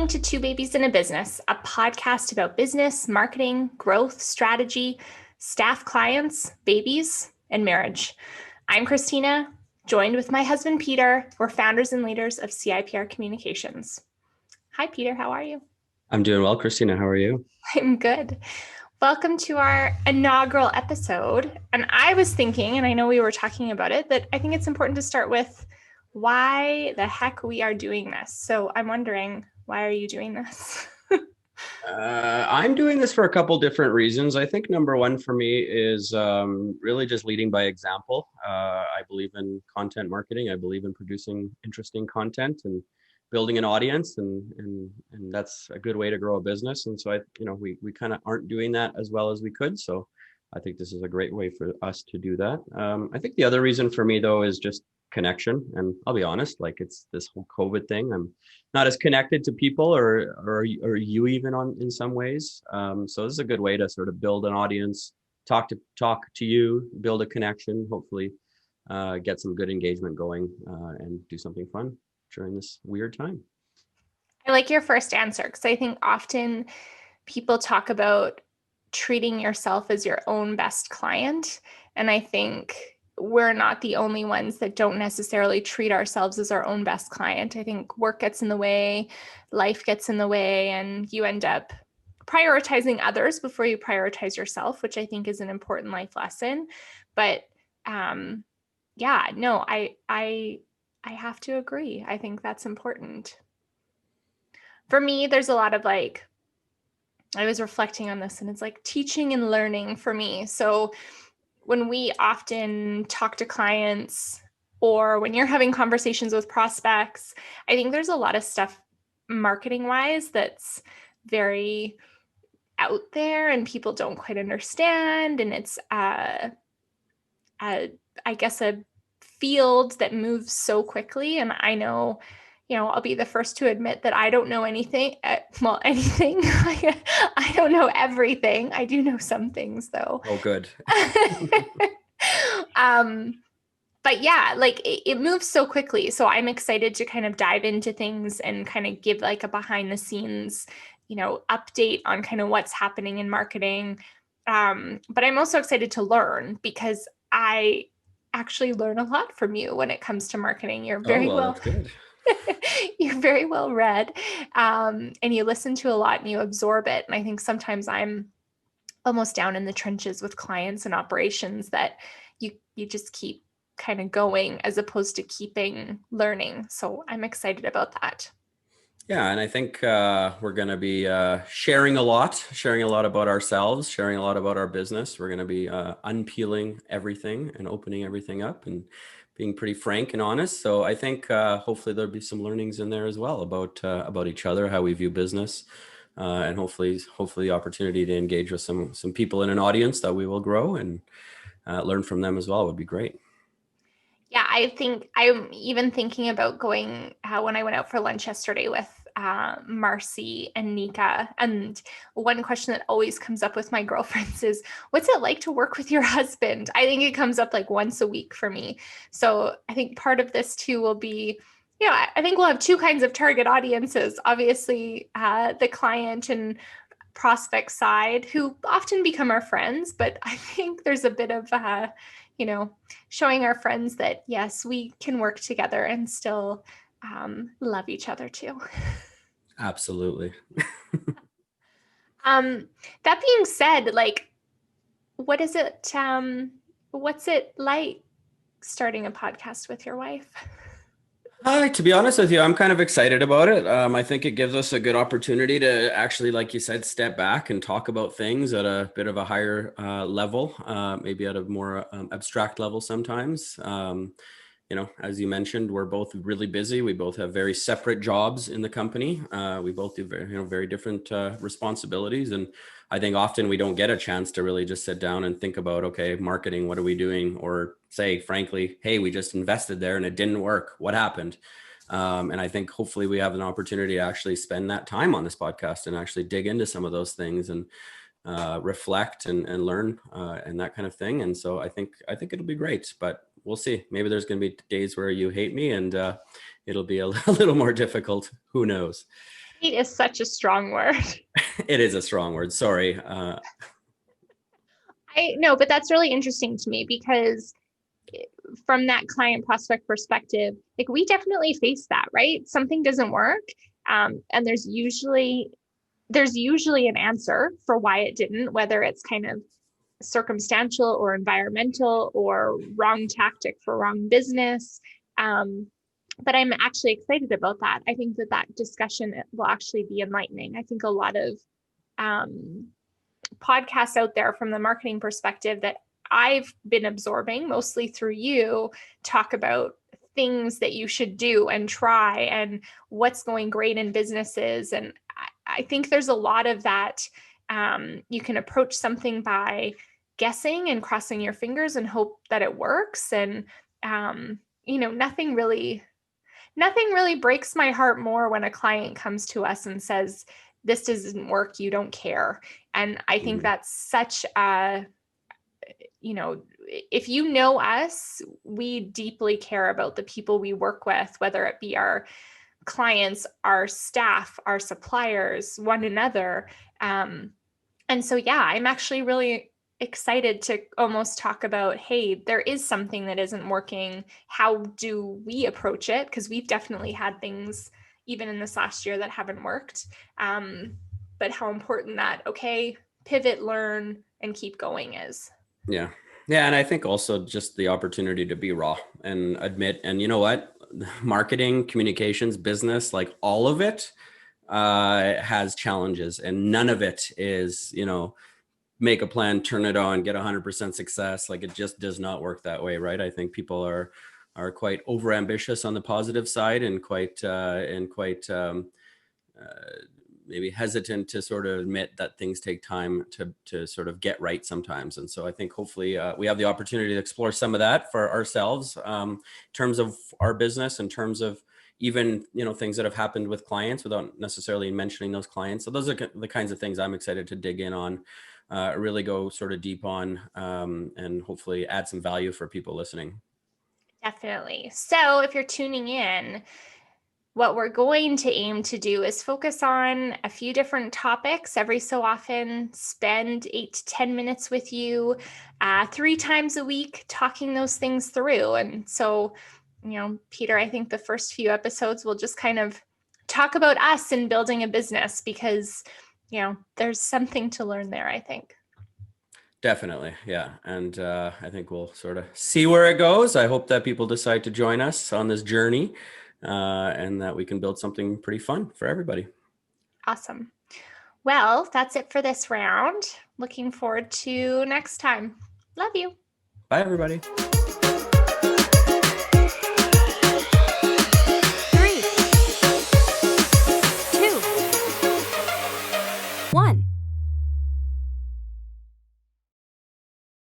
listening to Two Babies in a Business, a podcast about business, marketing, growth, strategy, staff, clients, babies, and marriage. I'm Christina, joined with my husband, Peter. We're founders and leaders of CIPR Communications. Hi, Peter. How are you? I'm doing well, Christina. How are you? I'm good. Welcome to our inaugural episode. And I was thinking, and I know we were talking about it, that I think it's important to start with why the heck we are doing this. So I'm wondering, why are you doing this? I'm doing this for a couple different reasons. I think number one for me is really just leading by example. I believe in content marketing. I believe in producing interesting content and building an audience, and that's a good way to grow a business. And so we kind of aren't doing that as well as we could. So I think this is a great way for us to do that. I think the other reason for me though is just connection. And I'll be honest, like it's this whole COVID thing. I'm not as connected to people or you even in some ways. So this is a good way to sort of build an audience, talk to you, build a connection, hopefully get some good engagement going and do something fun during this weird time. I like your first answer because I think often people talk about treating yourself as your own best client. And I think we're not the only ones that don't necessarily treat ourselves as our own best client. I think work gets in the way, life gets in the way, and you end up prioritizing others before you prioritize yourself, which I think is an important life lesson. But I have to agree. I think that's important. For me, there's a lot of I was reflecting on this, and it's like teaching and learning for me. So when we often talk to clients or when you're having conversations with prospects, I think there's a lot of stuff marketing wise that's very out there and people don't quite understand. And it's, I guess, a field that moves so quickly. And I know, I'll be the first to admit that I don't know anything. Anything. I don't know everything. I do know some things, though. Oh, good. But yeah, it moves so quickly. So I'm excited to kind of dive into things and kind of give a behind the scenes, update on kind of what's happening in marketing. But I'm also excited to learn because I actually learn a lot from you when it comes to marketing. You're very That's good. You're very well read, and you listen to a lot and you absorb it. And I think sometimes I'm almost down in the trenches with clients and operations that you just keep kind of going as opposed to keeping learning. So I'm excited about that. Yeah, and I think we're going to be sharing a lot about ourselves, sharing a lot about our business. We're going to be unpeeling everything and opening everything up and being pretty frank and honest. So I think hopefully there'll be some learnings in there as well about each other, how we view business, and hopefully the opportunity to engage with some people in an audience that we will grow and learn from them as well would be great. Yeah, I think I'm even thinking about going when I went out for lunch yesterday with Marcy and Nika. And one question that always comes up with my girlfriends is, what's it like to work with your husband? I think it comes up once a week for me. So I think part of this too will be, I think we'll have two kinds of target audiences. Obviously, the client and prospect side who often become our friends. But I think there's a bit of showing our friends that, yes, we can work together and still love each other too. Absolutely. That being said, what is it? What's it like starting a podcast with your wife? Hi, to be honest with you, I'm kind of excited about it. I think it gives us a good opportunity to actually, like you said, step back and talk about things at a bit of a higher level, maybe at a more abstract level sometimes. As you mentioned, we're both really busy. We both have very separate jobs in the company. We both do very different responsibilities. And I think often we don't get a chance to really just sit down and think about, okay, marketing, what are we doing? Or say, frankly, hey, we just invested there and it didn't work. What happened? And I think hopefully we have an opportunity to actually spend that time on this podcast and actually dig into some of those things and reflect and learn and that kind of thing. And so I think it'll be great, but we'll see. Maybe there's going to be days where you hate me and it'll be a little more difficult. Who knows? Hate is such a strong word. It is a strong word. Sorry. I know, but that's really interesting to me because from that client prospect perspective, like we definitely face that, right? Something doesn't work. And there's usually an answer for why it didn't, whether it's kind of circumstantial or environmental or wrong tactic for wrong business. Um, but I'm actually excited about that. I think that discussion will actually be enlightening. I think a lot of um, podcasts out there from the marketing perspective that I've been absorbing mostly through you talk about things that you should do and try and what's going great in businesses. And I think there's a lot of that. You can approach something by guessing and crossing your fingers and hope that it works. And, nothing really breaks my heart more when a client comes to us and says, this doesn't work, you don't care. And I think Mhm. that's such a, if you know us, we deeply care about the people we work with, whether it be our clients, our staff, our suppliers, one another. And so, yeah, I'm actually really excited to almost talk about, hey, there is something that isn't working. How do we approach it? Because we've definitely had things even in this last year that haven't worked. But how important that, okay, pivot, learn, and keep going is. Yeah. Yeah. And I think also just the opportunity to be raw and admit, and you know what? Marketing, communications, business, like all of it has challenges, and none of it is, make a plan, turn it on, get 100% success. Like it just does not work that way, right? I think people are quite over ambitious on the positive side, and quite maybe hesitant to sort of admit that things take time to sort of get right sometimes. And so I think hopefully we have the opportunity to explore some of that for ourselves, in terms of our business, in terms of even, things that have happened with clients without necessarily mentioning those clients. So those are the kinds of things I'm excited to dig in on, really go sort of deep on, and hopefully add some value for people listening. Definitely. So if you're tuning in, what we're going to aim to do is focus on a few different topics every so often, spend 8 to 10 minutes with you 3 times a week talking those things through. And so, Peter, I think the first few episodes will just kind of talk about us and building a business because, there's something to learn there, I think. Definitely. Yeah. And I think we'll sort of see where it goes. I hope that people decide to join us on this journey, and that we can build something pretty fun for everybody. Awesome. Well, that's it for this round. Looking forward to next time. Love you. Bye, everybody.